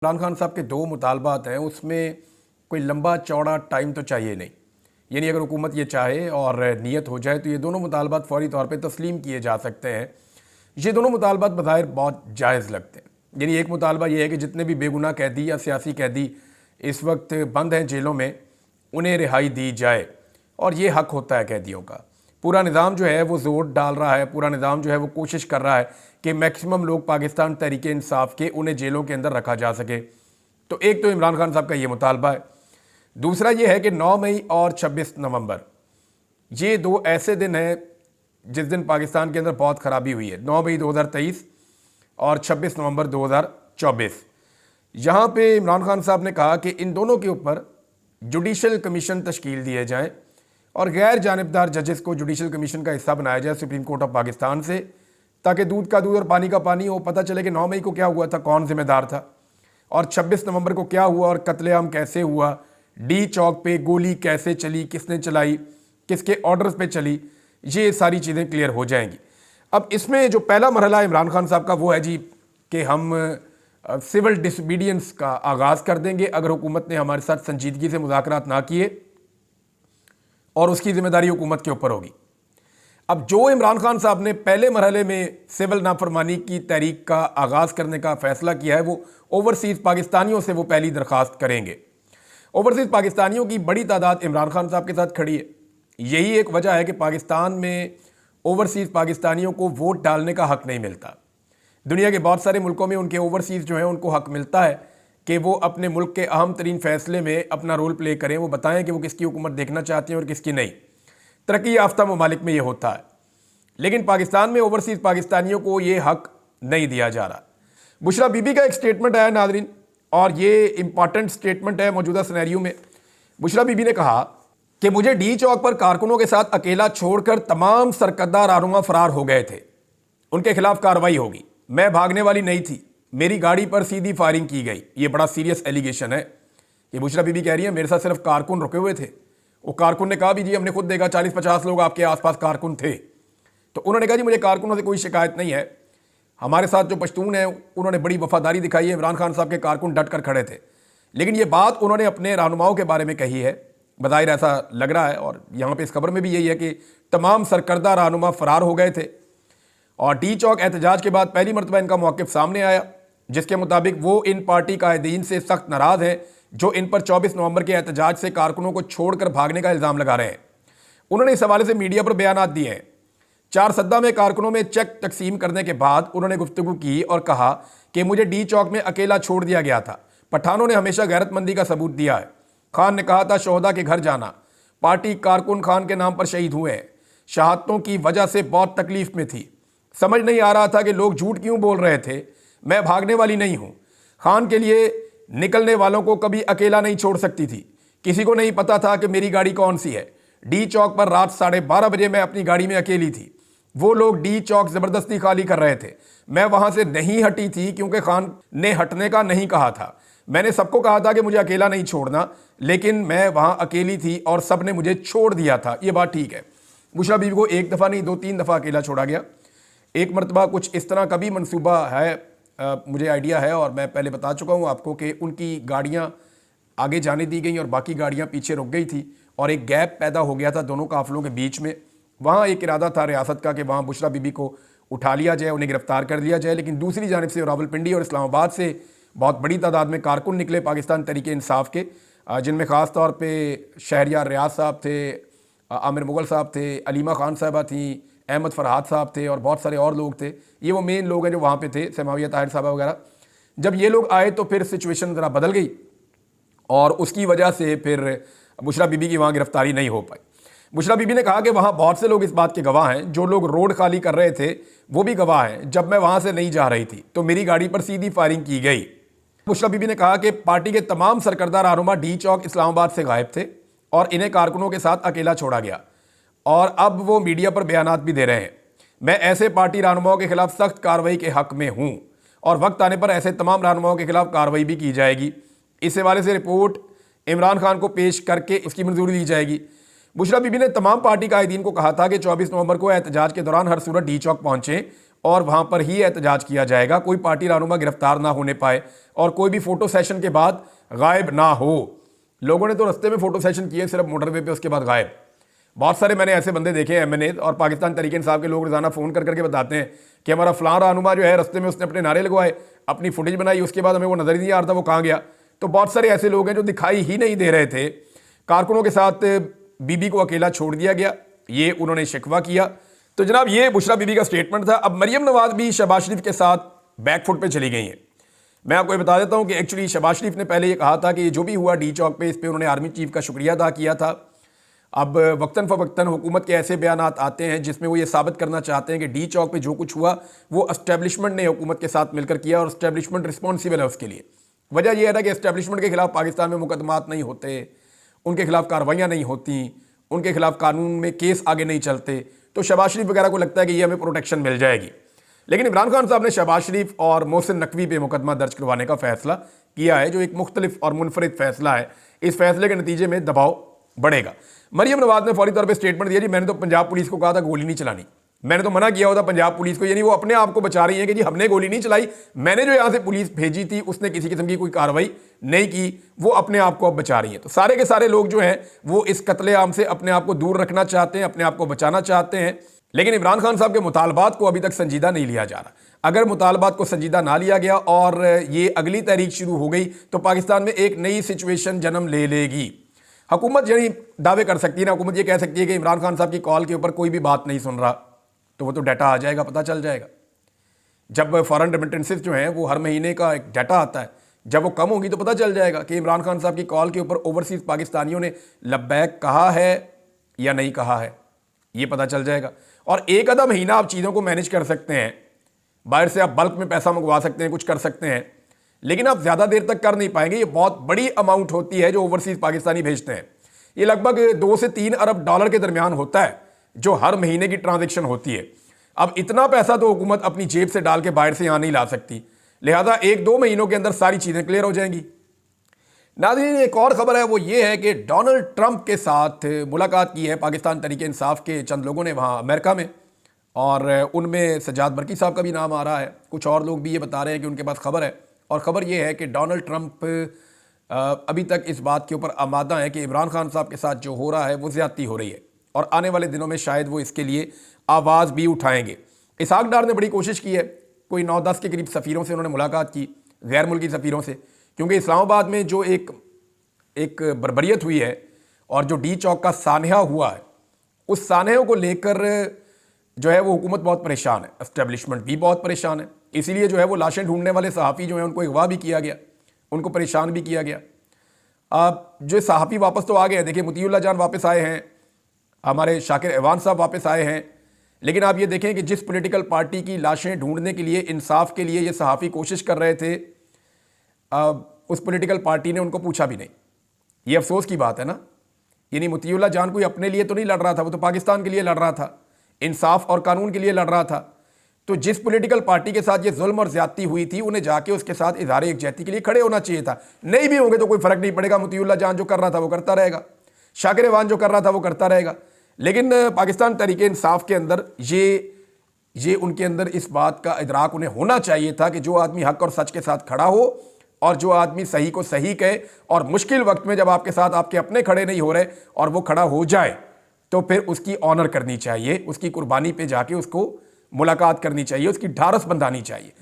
इमरान खान साहब के दो मुतालबात हैं, उसमें कोई लंबा चौड़ा टाइम तो चाहिए नहीं। यानी अगर हुकूमत ये चाहे और नीयत हो जाए तो ये दोनों मुतालबात फौरी तौर पे तस्लीम किए जा सकते हैं। ये दोनों मुतालबात बज़ाहिर बहुत जायज़ लगते हैं। यानी एक मुतालबा ये है कि जितने भी बेगुनाह कैदी या सियासी कैदी इस वक्त बंद हैं जेलों में, उन्हें रिहाई दी जाए, और ये हक़ होता है कैदियों का। पूरा निज़ाम जो है वो ज़ोर डाल रहा है, पूरा निज़ाम जो है वो कोशिश कर रहा है कि मैक्सिमम लोग पाकिस्तान तहरीक इंसाफ के उन्हें जेलों के अंदर रखा जा सके। तो एक तो इमरान खान साहब का ये मुतालबा है। दूसरा ये है कि 9 मई और 26 नवंबर ये दो ऐसे दिन हैं जिस दिन पाकिस्तान के अंदर बहुत ख़राबी हुई है। 9 मई 2023 और 26 नवंबर 2024। यहाँ पे इमरान खान साहब ने कहा कि इन दोनों के ऊपर जुडिशल कमीशन तश्कील दिए जाएँ और गैर जानिबदार जजेस को जुडिशल कमीशन का हिस्सा बनाया जाए सुप्रीम कोर्ट ऑफ पाकिस्तान से, ताकि दूध का दूध और पानी का पानी हो, पता चले कि 9 मई को क्या हुआ था, कौन जिम्मेदार था, और 26 नवंबर को क्या हुआ और कत्लेआम कैसे हुआ, डी चौक पे गोली कैसे चली, किसने चलाई, किसके ऑर्डर्स पे चली, ये सारी चीज़ें क्लियर हो जाएंगी। अब इसमें जो पहला मरहला इमरान खान साहब का वो है जी कि हम सिविल डिसोबीडियंस का आगाज़ कर देंगे अगर हुकूमत ने हमारे साथ संजीदगी से मुज़ाकरात ना किए, और उसकी जिम्मेदारी हुकूमत के ऊपर होगी। अब जो इमरान खान साहब ने पहले मरहले में सिविल नाफरमानी की तहरीक का आगाज़ करने का फ़ैसला किया है, वो ओवरसीज़ पाकिस्तानियों से वो पहली दरख्वास्त करेंगे। ओवरसीज़ पाकिस्तानियों की बड़ी तादाद इमरान खान साहब के साथ खड़ी है। यही एक वजह है कि पाकिस्तान में ओवरसीज़ पाकिस्तानियों को वोट डालने का हक़ नहीं मिलता। दुनिया के बहुत सारे मुल्कों में उनके ओवरसीज़ जो हैं उनको हक़ मिलता है कि वो अपने मुल्क के अहम तरीन फ़ैसले में अपना रोल प्ले करें, वो बताएं कि वो किसकी हुकूमत देखना चाहते हैं और किसकी नहीं। तरक्की याफ्ता ममालिक में ये होता है, लेकिन पाकिस्तान में ओवरसीज़ पाकिस्तानियों को ये हक़ नहीं दिया जा रहा। बुशरा बीबी का एक स्टेटमेंट आया नाज़रीन, और ये इंपॉर्टेंट स्टेटमेंट है मौजूदा सिनेरियो में। बुशरा बीबी ने कहा कि मुझे डी चौक पर कारकुनों के साथ अकेला छोड़कर तमाम सरकर्दा रहनुमा फरार हो गए थे, उनके खिलाफ कार्रवाई होगी। मैं भागने वाली नहीं थी, मेरी गाड़ी पर सीधी फायरिंग की गई। ये बड़ा सीरियस एलिगेशन है। ये बुशरा बीबी कह रही है मेरे साथ सिर्फ कारकुन रुके हुए थे। वो कारकुन ने कहा भी जी हमने खुद देखा 40-50 लोग आपके आसपास कारकुन थे। तो उन्होंने कहा जी मुझे कारकुनों से कोई शिकायत नहीं है, हमारे साथ जो पश्तून हैं उन्होंने बड़ी वफादारी दिखाई है, इमरान खान साहब के कारकुन डट कर खड़े थे। लेकिन ये बात उन्होंने अपने रहनुमाओं के बारे में कही है, बज़ाहिर ऐसा लग रहा है, और यहाँ पे इस खबर में भी यही है कि तमाम सरकर्दा रहनुमा फरार हो गए थे। और डी चौक एहतजाज के बाद पहली मरतबा इनका मौक़िफ़ सामने आया, जिसके मुताबिक वो इन पार्टी कायदीन से सख्त नाराज़ हैं जो इन पर 24 नवंबर के एहतजाज से कारकुनों को छोड़कर भागने का इल्ज़ाम लगा रहे हैं। उन्होंने इस हवाले से मीडिया पर बयानात दिए हैं। चार सद्दा में कारकुनों में चेक तकसीम करने के बाद उन्होंने गुफ्तगू की और कहा कि मुझे डी चौक में अकेला छोड़ दिया गया था। पठानों ने हमेशा गैरतमंदी का सबूत दिया है। खान ने कहा था शोहदा के घर जाना। पार्टी कारकुन खान के नाम पर शहीद हुए हैं। शहादतों की वजह से बहुत तकलीफ में थी। समझ नहीं आ रहा था कि लोग झूठ क्यों बोल रहे थे। मैं भागने वाली नहीं हूँ। खान के लिए निकलने वालों को कभी अकेला नहीं छोड़ सकती थी। किसी को नहीं पता था कि मेरी गाड़ी कौन सी है। डी चौक पर रात 12:30 बजे मैं अपनी गाड़ी में अकेली थी। वो लोग डी चौक ज़बरदस्ती खाली कर रहे थे। मैं वहाँ से नहीं हटी थी क्योंकि खान ने हटने का नहीं कहा था। मैंने सबको कहा था कि मुझे अकेला नहीं छोड़ना, लेकिन मैं वहाँ अकेली थी और सब ने मुझे छोड़ दिया था। ये बात ठीक है। बुशरा बीबी को एक दफ़ा नहीं 2-3 दफ़ा अकेला छोड़ा गया। एक मरतबा कुछ इस तरह का भी मनसूबा है, मुझे आइडिया है, और मैं पहले बता चुका हूँ आपको कि उनकी गाड़ियाँ आगे जाने दी गई और बाकी गाड़ियाँ पीछे रुक गई थी, और एक गैप पैदा हो गया था दोनों काफिलों के बीच में। वहाँ एक इरादा था रियासत का कि वहाँ बुशरा बीबी को उठा लिया जाए, उन्हें गिरफ्तार कर लिया जाए, लेकिन दूसरी जानिब से रावलपिंडी और इस्लामाबाद से बहुत बड़ी तादाद में कारकुन निकले पाकिस्तान तहरीक इंसाफ के, जिनमें ख़ास तौर पर शहरियार रियाज साहब थे, आमिर मुगल साहब थे, अलीमा खान साहबा थी, अहमद फरहाद साहब थे, और बहुत सारे और लोग थे। ये वो मेन लोग हैं जो वहाँ पे थे, समाविया ताहिर साहबा वगैरह। जब ये लोग आए तो फिर सिचुएशन ज़रा बदल गई, और उसकी वजह से फिर बुशरा बीबी की वहाँ गिरफ्तारी नहीं हो पाई। बुशरा बीबी ने कहा कि वहाँ बहुत से लोग इस बात के गवाह हैं, जो लोग रोड खाली कर रहे थे वो भी गवाह हैं। जब मैं वहाँ से नहीं जा रही थी तो मेरी गाड़ी पर सीधी फायरिंग की गई। बुशरा बीबी ने कहा कि पार्टी के तमाम सरकर्दा रहनुमा डी चौक इस्लामाबाद से गायब थे और इन्हें कारकुनों के साथ अकेला छोड़ा गया, और अब वो मीडिया पर बयानात भी दे रहे हैं। मैं ऐसे पार्टी रहनुमाओं के खिलाफ सख्त कार्रवाई के हक में हूँ, और वक्त आने पर ऐसे तमाम रहनुमाओं के खिलाफ कार्रवाई भी की जाएगी। इस हवाले से रिपोर्ट इमरान खान को पेश करके उसकी मंजूरी दी जाएगी। बुशरा बीबी ने तमाम पार्टी कायदीन को कहा था कि 24 नवंबर को एहतजाज के दौरान हर सूरत डी चौक पहुँचें और वहाँ पर ही एहतजाज किया जाएगा, कोई पार्टी रहनुमा गिरफ्तार ना होने पाए और कोई भी फ़ोटो सेशन के बाद गायब ना हो। लोगों ने तो रास्ते में फ़ोटो सेशन किए सिर्फ मोटरवे पे, उसके बाद गायब। बहुत सारे मैंने ऐसे बंदे देखे एमएनए और पाकिस्तान तरीके इंसाफ के लोग रोजाना फ़ोन कर करके बताते हैं कि हमारा फलां रहनुमा जो है रास्ते में उसने अपने नारे लगवाए, अपनी फुटेज बनाई, उसके बाद हमें वो नज़र ही नहीं आ रहा था वो कहाँ गया। तो बहुत सारे ऐसे लोग हैं जो दिखाई ही नहीं दे रहे थे। कारकुनों के साथ बीबी को अकेला छोड़ दिया गया, ये उन्होंने शिकवा किया। तो जनाब ये बुशरा बीबी का स्टेटमेंट था। अब मरियम नवाज भी शहबाज शरीफ के साथ बैकफुट पे चली गई हैं। मैं आपको ये बता देता हूँ कि एक्चुअली शहबाज शरीफ ने पहले ये कहा था कि जो भी हुआ डी चौक पे, इस पर उन्होंने आर्मी चीफ का शुक्रिया अदा किया था। अब वक्तन फ़वक्तन हुकूमत के ऐसे बयानात आते हैं जिसमें वो ये साबित करना चाहते हैं कि डी चौक पे जो कुछ हुआ वो एस्टेब्लिशमेंट ने हुकूमत के साथ मिलकर किया और एस्टेब्लिशमेंट रिस्पॉन्सिबल है उसके लिए। वजह यह है ना कि एस्टेब्लिशमेंट के खिलाफ पाकिस्तान में मुकदमात नहीं होते, उनके खिलाफ कार्रवाइयाँ नहीं होती, उनके खिलाफ कानून में केस आगे नहीं चलते। तो शहबाज शरीफ वगैरह को लगता है कि ये हमें प्रोटेक्शन मिल जाएगी। लेकिन इमरान खान साहब ने शहबाज शरीफ और मोहसिन नकवी पे मुकदमा दर्ज करवाने का फैसला किया है, जो एक मुख्तलिफ और मुनफरिद फैसला है। इस फैसले के नतीजे में दबाव बढ़ेगा। मरियम नवाज ने फौरी तौर पे स्टेटमेंट दिया, जी मैंने तो पंजाब पुलिस को कहा था गोली नहीं चलानी, मैंने तो मना किया हुआ था पंजाब पुलिस को, यानी वो अपने आप को बचा रही है कि जी हमने गोली नहीं चलाई, मैंने जो यहाँ से पुलिस भेजी थी उसने किसी किस्म की कोई कार्रवाई नहीं की, वो अपने आप को अब बचा रही है। तो सारे के सारे लोग जो हैं वो इस कत्लेआम से अपने आप को दूर रखना चाहते हैं, अपने आप को बचाना चाहते हैं। लेकिन इमरान खान साहब के मुतालबात को अभी तक संजीदा नहीं लिया जा रहा। अगर मुतालबात को संजीदा ना लिया गया और ये अगली तहरीक शुरू हो गई तो पाकिस्तान में एक नई सिचुएशन जन्म ले लेगी। हुकूमत यानी दावे कर सकती है ना, हुकूमत ये कह सकती है कि इमरान खान साहब की कॉल के ऊपर कोई भी बात नहीं सुन रहा, तो वो तो डाटा आ जाएगा, पता चल जाएगा। जब फॉरेन रेमिटेंसेस जो हैं वो हर महीने का एक डाटा आता है, जब वो कम होगी तो पता चल जाएगा कि इमरान खान साहब की कॉल के ऊपर ओवरसीज़ पाकिस्तानियों ने लब्बैक कहा है या नहीं कहा है, ये पता चल जाएगा। और एक आधा महीना आप चीज़ों को मैनेज कर सकते हैं, बाहर से आप बल्क में पैसा मंगवा सकते हैं, कुछ कर सकते हैं, लेकिन आप ज़्यादा देर तक कर नहीं पाएंगे। ये बहुत बड़ी अमाउंट होती है जो ओवरसीज़ पाकिस्तानी भेजते हैं। ये लगभग 2 से 3 अरब डॉलर के दरमियान होता है जो हर महीने की ट्रांजैक्शन होती है। अब इतना पैसा तो हुकूमत अपनी जेब से डाल के बाहर से यहाँ नहीं ला सकती, लिहाजा 1-2 महीनों के अंदर सारी चीज़ें क्लियर हो जाएंगी। नाज़रीन एक और ख़बर है, वो ये है कि डोनाल्ड ट्रंप के साथ मुलाकात की है पाकिस्तान तरीके इंसाफ के चंद लोगों ने वहाँ अमेरिका में, और उनमें सज्जाद बरकी साहब का भी नाम आ रहा है। कुछ और लोग भी ये बता रहे हैं कि उनके पास खबर है, और ख़बर ये है कि डोनाल्ड ट्रंप अभी तक इस बात के ऊपर आमादा है कि इमरान खान साहब के साथ जो हो रहा है वो ज़्यादती हो रही है, और आने वाले दिनों में शायद वो इसके लिए आवाज़ भी उठाएंगे। इसहाक डार ने बड़ी कोशिश की है, कोई 9-10 के करीब सफ़ीरों से उन्होंने मुलाकात की, गैर मुल्की सफ़ीरों से, क्योंकि इस्लामाबाद में जो एक बर्बरियत हुई है और जो डी चौक का सानहा हुआ है, उस सानहे को लेकर जो है वो हुकूमत बहुत परेशान है, एस्टेब्लिशमेंट भी बहुत परेशान है। इसीलिए जो है वो लाशें ढूंढने वाले सहाफ़ी जो हैं उनको अगवा भी किया गया, उनको परेशान भी किया गया। अब जो सहाफ़ी वापस तो आ गए हैं, देखिए मुतीउल्लाह जान वापस आए हैं, हमारे शाकिर एवान साहब वापस आए हैं, लेकिन आप ये देखें कि जिस पॉलिटिकल पार्टी की लाशें ढूंढने के लिए, इंसाफ के लिए ये सहाफ़ी कोशिश कर रहे थे, उस पॉलिटिकल पार्टी ने उनको पूछा भी नहीं। ये अफसोस की बात है ना। यानी मुतीउल्लाह जान कोई अपने लिए तो नहीं लड़ रहा था, वो तो पाकिस्तान के लिए लड़ रहा था, इंसाफ और कानून के लिए लड़ रहा था। तो जिस पॉलिटिकल पार्टी के साथ ये जुल्म और ज्यादती हुई थी, उन्हें जाके उसके साथ इज़हार यकजहती के लिए खड़े होना चाहिए था। नहीं भी होंगे तो कोई फ़र्क नहीं पड़ेगा, मुतीउल्लाह जान जो कर रहा था वो करता रहेगा, शाकिर एवान जो कर रहा था वो करता रहेगा। लेकिन पाकिस्तान तरीके इंसाफ के अंदर ये उनके अंदर इस बात का इदराक उन्हें होना चाहिए था कि जो आदमी हक और सच के साथ खड़ा हो, और जो आदमी सही को सही कहे, और मुश्किल वक्त में जब आपके साथ आपके अपने खड़े नहीं हो रहे और वो खड़ा हो जाए, तो फिर उसकी ऑनर करनी चाहिए, उसकी कुर्बानी पे जाके उसको मुलाकात करनी चाहिए, उसकी ढारस बंधानी चाहिए।